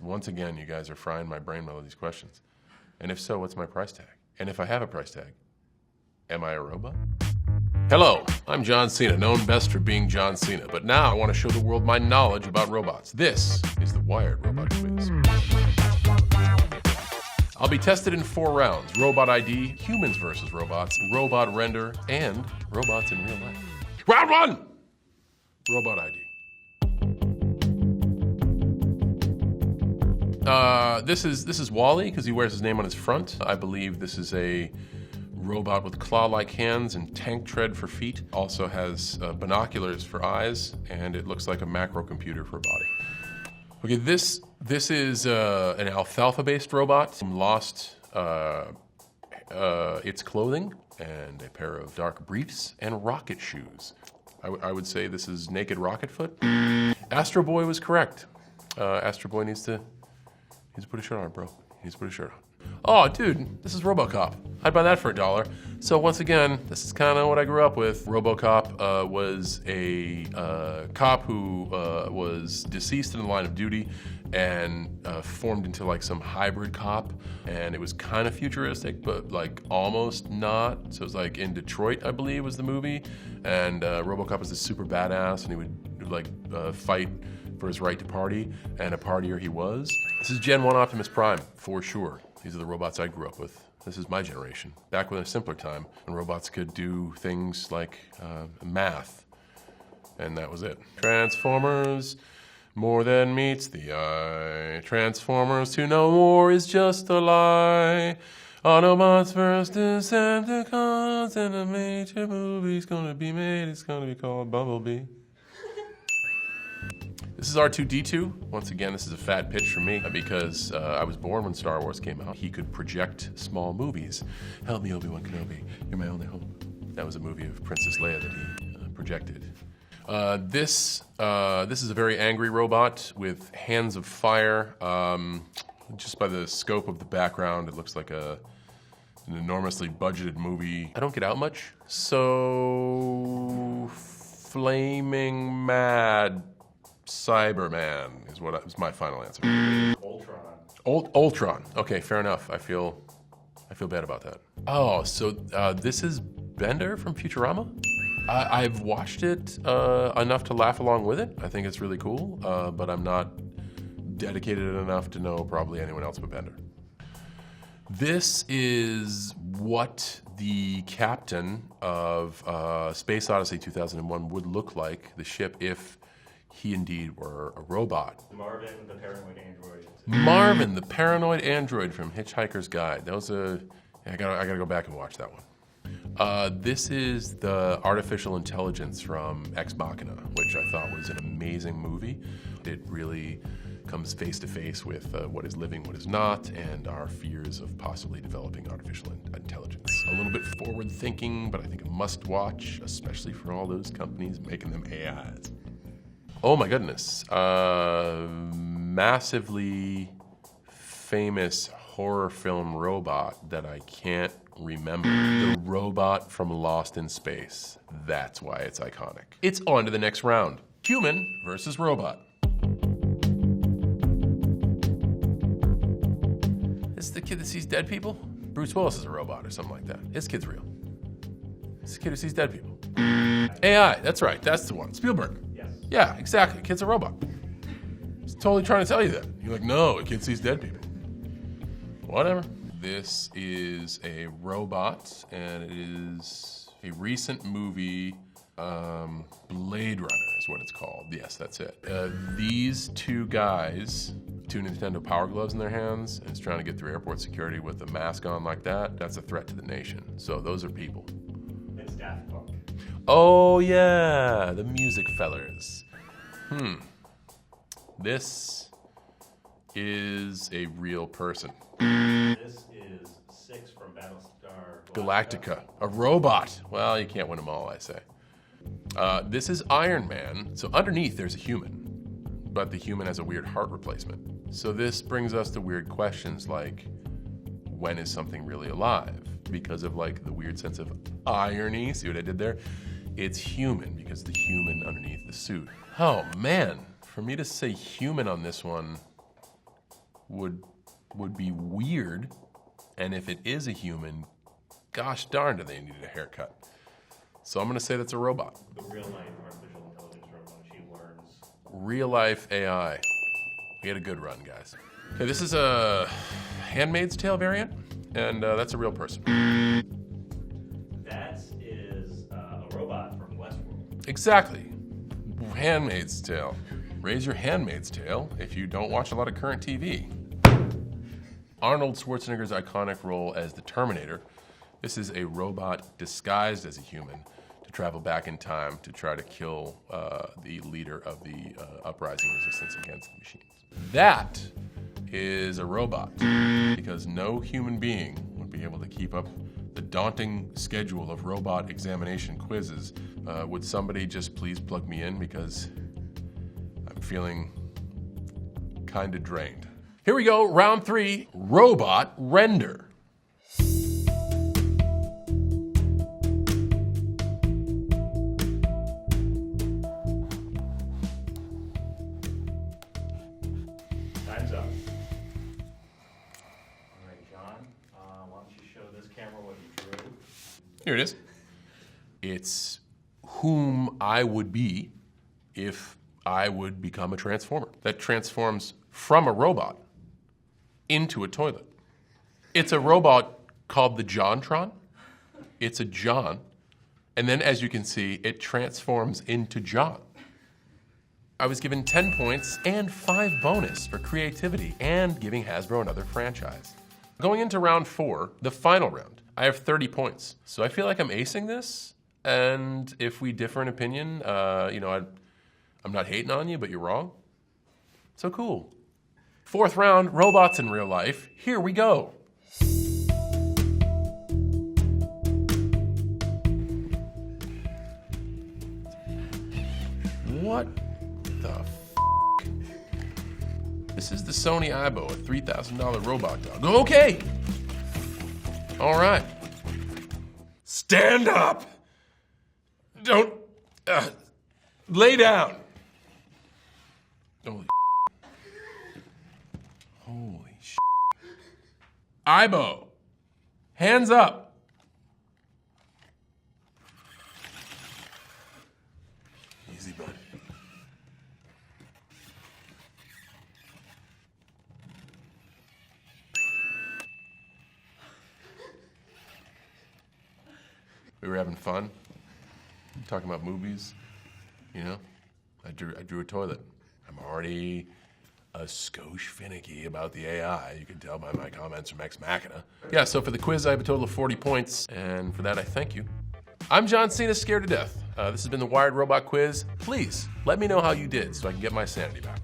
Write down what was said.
Once again, you guys are frying my brain with all these questions. And if so, what's my price tag? And if I have a price tag, am I a robot? Hello, I'm John Cena, known best for being John Cena, but now I want to show the world my knowledge about robots. This is the Wired Robot Quiz. I'll be tested in 4 rounds: Robot ID, Humans versus Robots, Robot Render, and Robots in Real Life. Round 1! Robot ID. This is Wall-E because he wears his name on his front. I believe this is a robot with claw-like hands and tank tread for feet. Also has binoculars for eyes, and it looks like a macro computer for a body. Okay, this is an alfalfa-based robot. Lost its clothing and a pair of dark briefs and rocket shoes. I would say this is Naked Rocket Foot. Astro Boy was correct. Astro Boy needs to put a shirt on, bro. He needs to put a shirt on. Oh, dude, this is RoboCop. I'd buy that for $1. So once again, this is kind of what I grew up with. RoboCop was a cop who was deceased in the line of duty and formed into like some hybrid cop. And it was kind of futuristic, but like almost not. So it was like in Detroit, I believe, was the movie. And RoboCop was this super badass, and he would like fight for his right to party, and a partier he was. This is Gen 1 Optimus Prime, for sure. These are the robots I grew up with. This is my generation. Back when a simpler time, when robots could do things like math, and that was it. Transformers, more than meets the eye. Transformers to no more is just a lie. Autobots versus Decepticons, and a major movie's gonna be made. It's gonna be called Bumblebee. This is R2-D2. Once again, this is a fat pitch for me because I was born when Star Wars came out. He could project small movies. Help me, Obi-Wan Kenobi. You're my only hope. That was a movie of Princess Leia that he projected. This is a very angry robot with hands of fire. Just by the scope of the background, it looks like an enormously budgeted movie. I don't get out much, so flaming mad Cyberman is my final answer. Ultron. Ultron. Okay, fair enough. I feel bad about that. Oh, so this is Bender from Futurama? I've watched it enough to laugh along with it. I think it's really cool, but I'm not dedicated enough to know probably anyone else but Bender. This is what the captain of Space Odyssey 2001 would look like, the ship, if he indeed were a robot. Marvin, the paranoid android. Marvin, the paranoid android from Hitchhiker's Guide. That was I gotta go back and watch that one. This is the artificial intelligence from Ex Machina, which I thought was an amazing movie. It really comes face to face with what is living, what is not, and our fears of possibly developing artificial intelligence. A little bit forward thinking, but I think a must watch, especially for all those companies making them AIs. Oh my goodness. Massively famous horror film robot that I can't remember. The robot from Lost in Space. That's why it's iconic. It's on to the next round. Human versus robot. This is the kid that sees dead people? Bruce Willis is a robot or something like that. This kid's real. This kid who sees dead people. AI, that's right, that's the one. Spielberg. Yeah, exactly. Kid's a robot. He's totally trying to tell you that. You're like, no, a kid sees dead people. Whatever. This is a robot, and it is a recent movie. Blade Runner is what it's called. Yes, that's it. These two guys, 2 Nintendo Power Gloves in their hands, and is trying to get through airport security with a mask on like that. That's a threat to the nation. So those are people. It's Daft Punk. Oh yeah, the music fellers. This is a real person. This is 6 from Battlestar Galactica. A robot. Well, you can't win them all, I say. This is Iron Man. So underneath there's a human, but the human has a weird heart replacement. So this brings us to weird questions like, when is something really alive? Because of like the weird sense of irony. See what I did there? It's human because the human underneath the suit. Oh man, for me to say human on this one, would be weird. And if it is a human, gosh darn, do they need a haircut. So I'm gonna say that's a robot. The real life artificial intelligence robot, she learns. Real life AI. We had a good run, guys. Okay, this is a Handmaid's Tale variant, and that's a real person. That is a robot from Westworld. Exactly. Handmaid's Tale. Raise your handmaid's tale if you don't watch a lot of current TV. Arnold Schwarzenegger's iconic role as the Terminator. This is a robot disguised as a human to travel back in time to try to kill the leader of the uprising resistance against the machines. That is a robot, because no human being would be able to keep up the daunting schedule of robot examination quizzes. Would somebody just please plug me in, because I'm feeling kind of drained. Here we go, round 3, robot render. Time's up. All right, John, why don't you show this camera what you drew? Here it is. It's whom I would be if I would become a transformer that transforms from a robot into a toilet. It's a robot called the Jontron. It's a John. And then, as you can see, it transforms into John. I was given 10 points and 5 bonus for creativity and giving Hasbro another franchise. Going into round 4, the final round, I have 30 points. So I feel like I'm acing this. And if we differ in opinion, I'm not hating on you, but you're wrong. So cool. 4th round, robots in real life. Here we go. What the f***? This is the Sony Aibo, a $3,000 robot dog. Okay. All right. Stand up. Don't, lay down. Holy Holy sh**. Aibo, hands up. Easy, bud. We were having fun, talking about movies, you know? I drew a toilet. I'm already a skosh finicky about the AI. You can tell by my comments from Ex Machina. Yeah, so for the quiz, I have a total of 40 points, and for that, I thank you. I'm John Cena, scared to death. This has been the Wired Robot Quiz. Please, let me know how you did so I can get my sanity back.